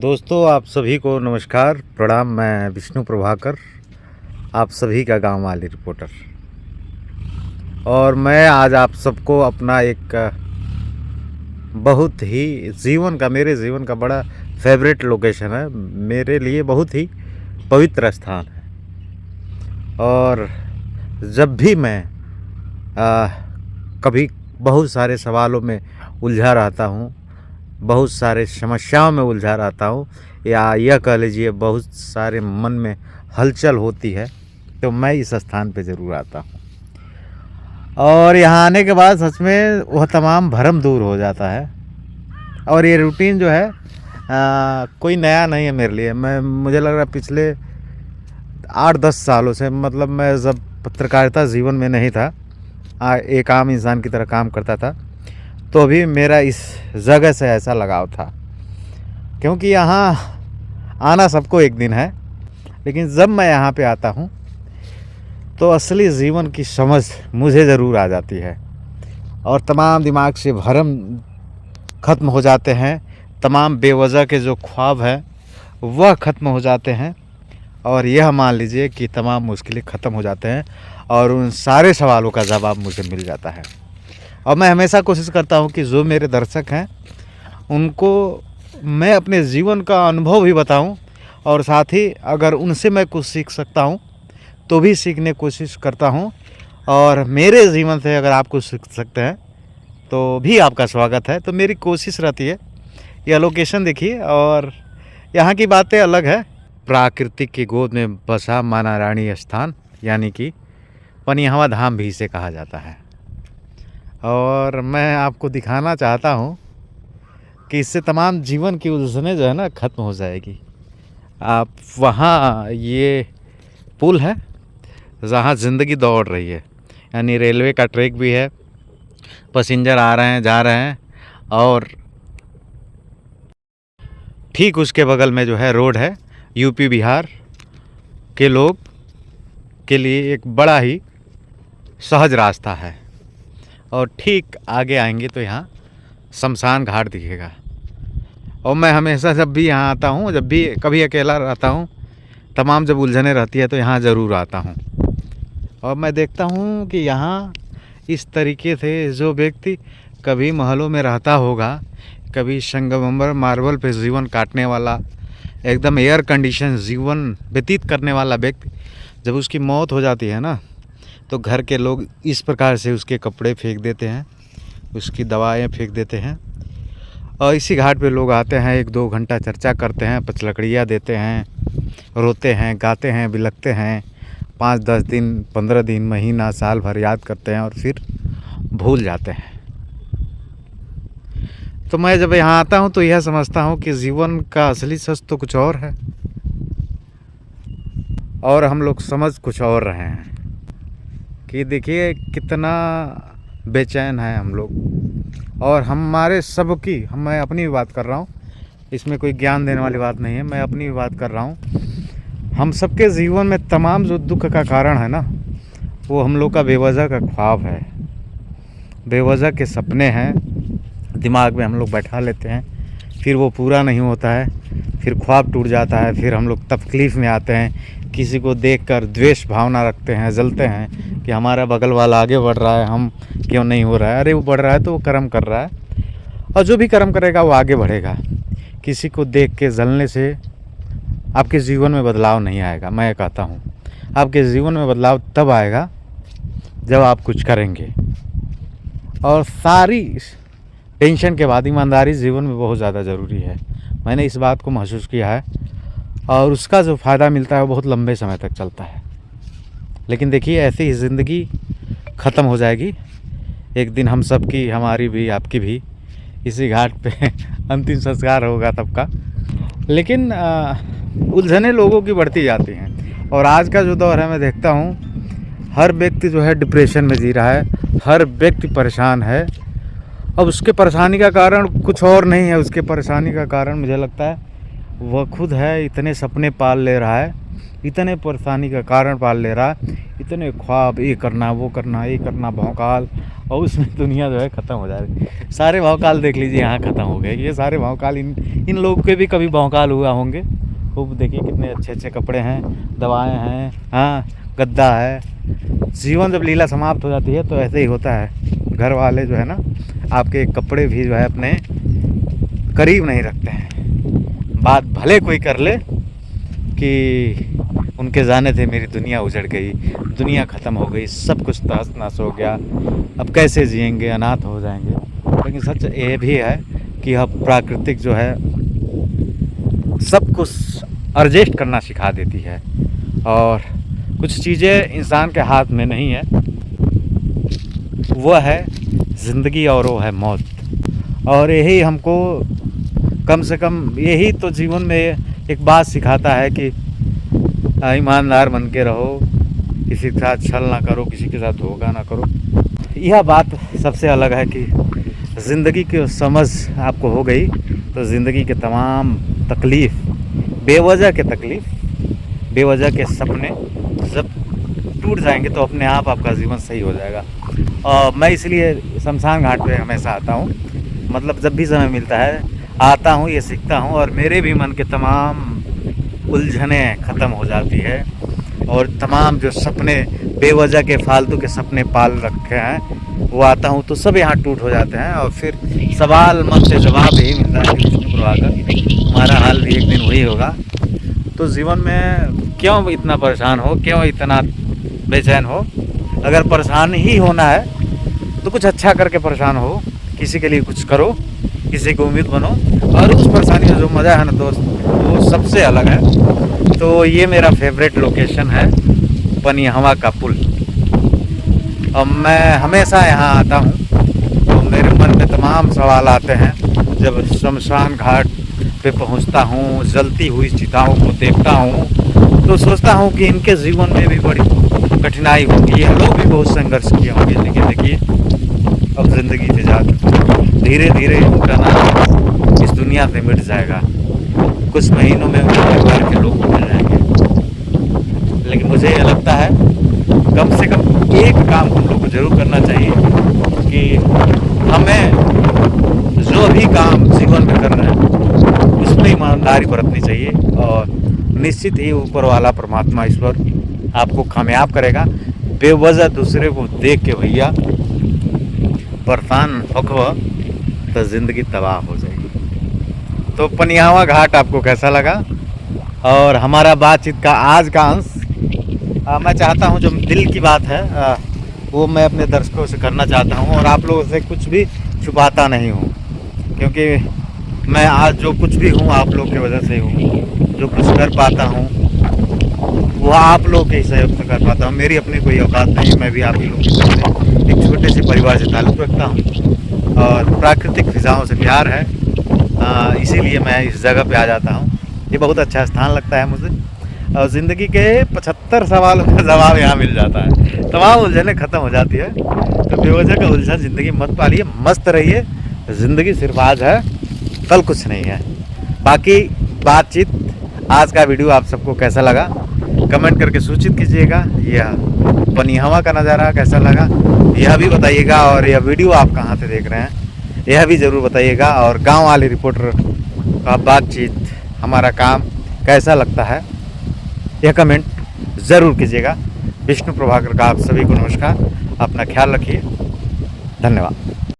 दोस्तों आप सभी को नमस्कार प्रणाम। मैं विष्णु प्रभाकर, आप सभी का गांव वाली रिपोर्टर। और मैं आज आप सबको अपना एक बहुत ही मेरे जीवन का बड़ा फेवरेट लोकेशन है, मेरे लिए बहुत ही पवित्र स्थान है। और जब भी मैं कभी बहुत सारे सवालों में उलझा रहता हूँ, बहुत सारे समस्याओं में उलझा रहता हूँ, या यह कह लीजिए बहुत सारे मन में हलचल होती है, तो मैं इस स्थान पे ज़रूर आता हूँ। और यहाँ आने के बाद सच में वह तमाम भरम दूर हो जाता है। और ये रूटीन जो है कोई नया नहीं है मेरे लिए। मुझे लग रहा है पिछले 8-10 सालों से, मतलब मैं जब पत्रकारिता जीवन में नहीं था, एक आम इंसान की तरह काम करता था, तो भी मेरा इस जगह से ऐसा लगाव था। क्योंकि यहाँ आना सबको एक दिन है, लेकिन जब मैं यहाँ पे आता हूँ तो असली जीवन की समझ मुझे ज़रूर आ जाती है। और तमाम दिमाग से भरम ख़त्म हो जाते हैं, तमाम बेवजह के जो ख्वाब हैं वह ख़त्म हो जाते हैं। और यह मान लीजिए कि तमाम मुश्किलें ख़त्म हो जाते हैं और उन सारे सवालों का जवाब मुझे मिल जाता है। और मैं हमेशा कोशिश करता हूँ कि जो मेरे दर्शक हैं उनको मैं अपने जीवन का अनुभव भी बताऊँ, और साथ ही अगर उनसे मैं कुछ सीख सकता हूँ तो भी सीखने की कोशिश करता हूँ। और मेरे जीवन से अगर आप कुछ सीख सकते हैं तो भी आपका स्वागत है। तो मेरी कोशिश रहती है। यह लोकेशन देखिए, और यहाँ की बातें अलग है। प्राकृतिक की गोद में बसा माँ नारायणी स्थान, यानी कि पनिहवा धाम भी इसे कहा जाता है। और मैं आपको दिखाना चाहता हूँ कि इससे तमाम जीवन की उलझनें जो है ना ख़त्म हो जाएगी। आप वहाँ ये पुल है जहाँ ज़िंदगी दौड़ रही है, यानी रेलवे का ट्रैक भी है, पैसेंजर आ रहे हैं जा रहे हैं, और ठीक उसके बगल में जो है रोड है। यूपी बिहार के लोग के लिए एक बड़ा ही सहज रास्ता है। और ठीक आगे आएंगे तो यहाँ शमशान घाट दिखेगा। और मैं हमेशा जब भी यहाँ आता हूँ, जब भी कभी अकेला रहता हूँ, तमाम जब उलझने रहती है तो यहाँ ज़रूर आता हूँ। और मैं देखता हूँ कि यहाँ इस तरीके से जो व्यक्ति कभी महलों में रहता होगा, कभी संगमरमर मार्बल पे जीवन काटने वाला, एकदम एयर कंडीशन जीवन व्यतीत करने वाला व्यक्ति, जब उसकी मौत हो जाती है ना, तो घर के लोग इस प्रकार से उसके कपड़े फेंक देते हैं, उसकी दवाएं फेंक देते हैं। और इसी घाट पे लोग आते हैं, 1-2 घंटा चर्चा करते हैं, पचलकड़ियाँ देते हैं, रोते हैं, गाते हैं, बिलखते हैं, 5-10 दिन, 15 दिन, महीना, साल भर याद करते हैं और फिर भूल जाते हैं। तो मैं जब यहाँ आता हूँ तो यह समझता हूँ कि जीवन का असली सच तो कुछ और है, और हम लोग समझ कुछ और रहे हैं। कि देखिए कितना बेचैन है हम लोग। और हमारे सबकी, मैं अपनी भी बात कर रहा हूँ, इसमें कोई ज्ञान देने वाली बात नहीं है, मैं अपनी भी बात कर रहा हूँ। हम सबके जीवन में तमाम जो दुख का कारण है ना, वो हम लोग का बेवजह का ख्वाब है, बेवजह के सपने हैं, दिमाग में हम लोग बैठा लेते हैं, फिर वो पूरा नहीं होता है, फिर ख्वाब टूट जाता है, फिर हम लोग तकलीफ़ में आते हैं, किसी को देखकर द्वेष भावना रखते हैं, जलते हैं कि हमारा बगल वाला आगे बढ़ रहा है, हम क्यों नहीं हो रहा है। अरे वो बढ़ रहा है तो वो कर्म कर रहा है, और जो भी कर्म करेगा वो आगे बढ़ेगा। किसी को देख के जलने से आपके जीवन में बदलाव नहीं आएगा। मैं कहता हूँ आपके जीवन में बदलाव तब आएगा जब आप कुछ करेंगे। और सारी टेंशन के बाद ईमानदारी जीवन में बहुत ज़्यादा ज़रूरी है। मैंने इस बात को महसूस किया है, और उसका जो फ़ायदा मिलता है वो बहुत लंबे समय तक चलता है। लेकिन देखिए ऐसी ही ज़िंदगी ख़त्म हो जाएगी एक दिन, हम सब की, हमारी भी, आपकी भी, इसी घाट पे अंतिम संस्कार होगा सबका। लेकिन उलझने लोगों की बढ़ती जाती हैं। और आज का जो दौर है, मैं देखता हूँ हर व्यक्ति जो है डिप्रेशन में जी रहा है, हर व्यक्ति परेशान है। अब उसके परेशानी का कारण कुछ और नहीं है, उसके परेशानी का कारण मुझे लगता है वह खुद है। इतने सपने पाल ले रहा है इतने परेशानी का कारण पाल ले रहा है, इतने ख्वाब, ये करना वो करना ये करना, भौकाल, और उसमें दुनिया जो है ख़त्म हो जा रही है। सारे भौकाल देख लीजिए यहाँ ख़त्म हो गए। ये सारे भौकाल इन लोगों के भी कभी भौकाल हुआ होंगे। खूब देखिए कितने अच्छे अच्छे कपड़े हैं, दवाएं हैं, हाँ गद्दा है। जीवन जब लीला समाप्त हो जाती है तो ऐसे ही होता है। घर वाले जो है ना आपके कपड़े भी जो है अपने करीब नहीं रखते हैं। बात भले कोई कर ले कि उनके जाने थे मेरी दुनिया उजड़ गई, दुनिया ख़त्म हो गई, सब कुछ तहस नहस हो गया, अब कैसे जिएंगे, अनाथ हो जाएंगे। लेकिन सच ये भी है कि अब प्राकृतिक जो है सब कुछ एडजस्ट करना सिखा देती है, और कुछ चीज़ें इंसान के हाथ में नहीं है। वो है ज़िंदगी और वो है मौत। और यही हमको कम से कम यही तो जीवन में एक बात सिखाता है कि ईमानदार बन के रहो, किसी के साथ छल ना करो, किसी के साथ धोखा ना करो। यह बात सबसे अलग है कि ज़िंदगी की समझ आपको हो गई तो ज़िंदगी के तमाम तकलीफ़, बेवजह के तकलीफ़, बेवजह के सपने सब टूट जाएंगे, तो अपने आप आपका जीवन सही हो जाएगा। और मैं इसलिए शमशान घाट पे हमेशा आता हूँ, मतलब जब भी समय मिलता है आता हूँ, ये सीखता हूँ, और मेरे भी मन के तमाम उलझने ख़त्म हो जाती है, और तमाम जो सपने बेवजह के फालतू के सपने पाल रखे हैं वो आता हूँ तो सब यहाँ टूट हो जाते हैं। और फिर सवाल मन से जवाब यही मिलता है कि विष्णु प्रभाकर हमारा हाल भी एक दिन वही होगा। तो जीवन में क्यों इतना परेशान हो, क्यों इतना बेचैन हो? अगर परेशान ही होना है तो कुछ अच्छा करके परेशान हो, किसी के लिए कुछ करो, किसी की उम्मीद बनो, और उस परेशानी में जो मज़ा है ना दोस्त वो सबसे अलग है। तो ये मेरा फेवरेट लोकेशन है पनिहवा का पुल, और मैं हमेशा यहाँ आता हूँ तो मेरे मन में तमाम सवाल आते हैं। जब शमशान घाट पे पहुँचता हूँ, जलती हुई चिताओं को देखता हूँ तो सोचता हूँ कि इनके जीवन में भी बड़ी कठिनाई होगी, ये लोग भी बहुत संघर्ष किए होंगे। लेकिन देखिए अब ज़िंदगी से जाकर धीरे धीरे उनका नाम इस दुनिया से मिट जाएगा, कुछ महीनों में उनके परिवार के लोग मिल जाएंगे। लेकिन मुझे ये लगता है कम से कम एक काम हम लोग को जरूर करना चाहिए कि हमें जो भी काम जीवन में कर रहे हैं उसमें ईमानदारी बरतनी चाहिए, और निश्चित ही ऊपर वाला परमात्मा ईश्वर आपको कामयाब करेगा। बेवजह दूसरे को देख के भैया परेशान होखो तो ज़िंदगी तबाह हो जाएगी। तो पनिहवा घाट आपको कैसा लगा, और हमारा बातचीत का आज का अंश मैं चाहता हूं जो दिल की बात है वो मैं अपने दर्शकों से करना चाहता हूं, और आप लोगों से कुछ भी छुपाता नहीं हूं, क्योंकि मैं आज जो कुछ भी हूं आप लोग की वजह से हूं। जो कुछ कर पाता हूं वो आप लोग के सहयोग से कर पाता हूं। मेरी अपनी कोई औकात नहीं, मैं भी आप ही लोग की तरह से एक छोटे से परिवार से ताल्लुक़ रखता हूं, और प्राकृतिक फिजाओं से प्यार है, इसीलिए मैं इस जगह पे आ जाता हूं। ये बहुत अच्छा स्थान लगता है मुझे, और ज़िंदगी के 75 सवालों का जवाब यहाँ मिल जाता है, तमाम उलझने ख़त्म हो जाती है। तो बेवजह का उलझन ज़िंदगी मत पालिए, मस्त रहिए। ज़िंदगी सिर्फ आज है, कल कुछ नहीं है। बाकी बातचीत आज का वीडियो आप सबको कैसा लगा कमेंट करके सूचित कीजिएगा। यह पनिहवा का नज़ारा कैसा लगा यह भी बताइएगा, और यह वीडियो आप कहाँ से देख रहे हैं यह भी ज़रूर बताइएगा। और गाँव वाले रिपोर्टर का बातचीत, हमारा काम कैसा लगता है यह कमेंट ज़रूर कीजिएगा। विष्णु प्रभाकर का आप सभी को नमस्कार, अपना ख्याल रखिए, धन्यवाद।